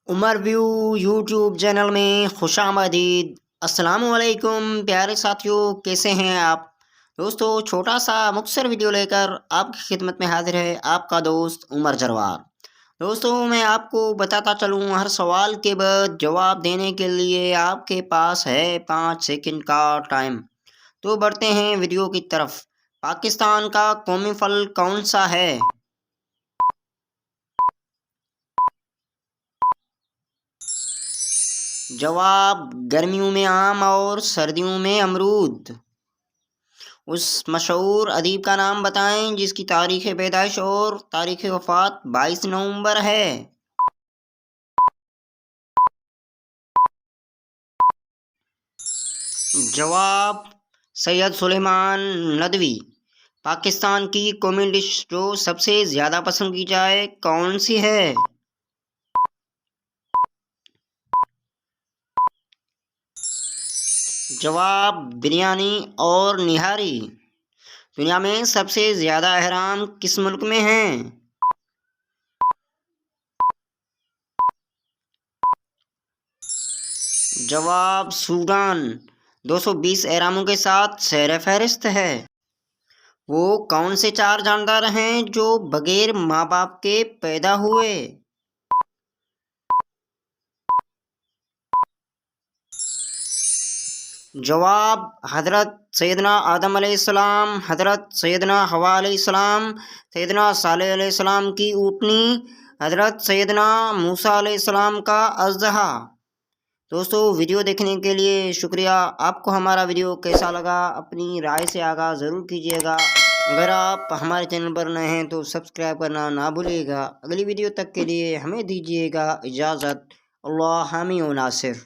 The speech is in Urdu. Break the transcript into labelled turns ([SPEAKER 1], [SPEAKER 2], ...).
[SPEAKER 1] عمر ویو یوٹیوب چینل میں خوش آمدید۔ السلام علیکم پیارے ساتھیوں، کیسے ہیں آپ دوستو؟ چھوٹا سا مختصر ویڈیو لے کر آپ کی خدمت میں حاضر ہے آپ کا دوست عمر جروار۔ دوستو میں آپ کو بتاتا چلوں، ہر سوال کے بعد جواب دینے کے لیے آپ کے پاس ہے 5 سیکنڈ کا ٹائم۔ تو بڑھتے ہیں ویڈیو کی طرف۔ پاکستان کا قومی پھل کون سا ہے؟ جواب گرمیوں میں آم اور سردیوں میں امرود۔ اس مشہور ادیب کا نام بتائیں جس کی تاریخ پیدائش اور تاریخ وفات 22 نومبر ہے۔ جواب سید سلیمان ندوی۔ پاکستان کی قومی ڈش جو سب سے زیادہ پسند کی جائے کون سی ہے؟ جواب بریانی اور نہاری۔ دنیا میں سب سے زیادہ احرام کس ملک میں ہیں؟ جواب سوڈان 220 احراموں کے ساتھ سیر فہرست ہے۔ وہ کون سے 4 جاندار ہیں جو بغیر ماں باپ کے پیدا ہوئے؟ جواب حضرت سیدنا آدم علیہ السلام، حضرت سیدنا حوا علیہ السلام، سیدنا صالح علیہ السلام کی اونٹنی، حضرت سیدنا موسیٰ علیہ السلام کا اژدہا۔ دوستو ویڈیو دیکھنے کے لیے شکریہ۔ آپ کو ہمارا ویڈیو کیسا لگا اپنی رائے سے آگاہ ضرور کیجیے گا۔ اگر آپ ہمارے چینل پر نئے ہیں تو سبسکرائب کرنا نہ بھولیے گا۔ اگلی ویڈیو تک کے لیے ہمیں دیجیے گا اجازت۔ اللہ حامی و ناصر۔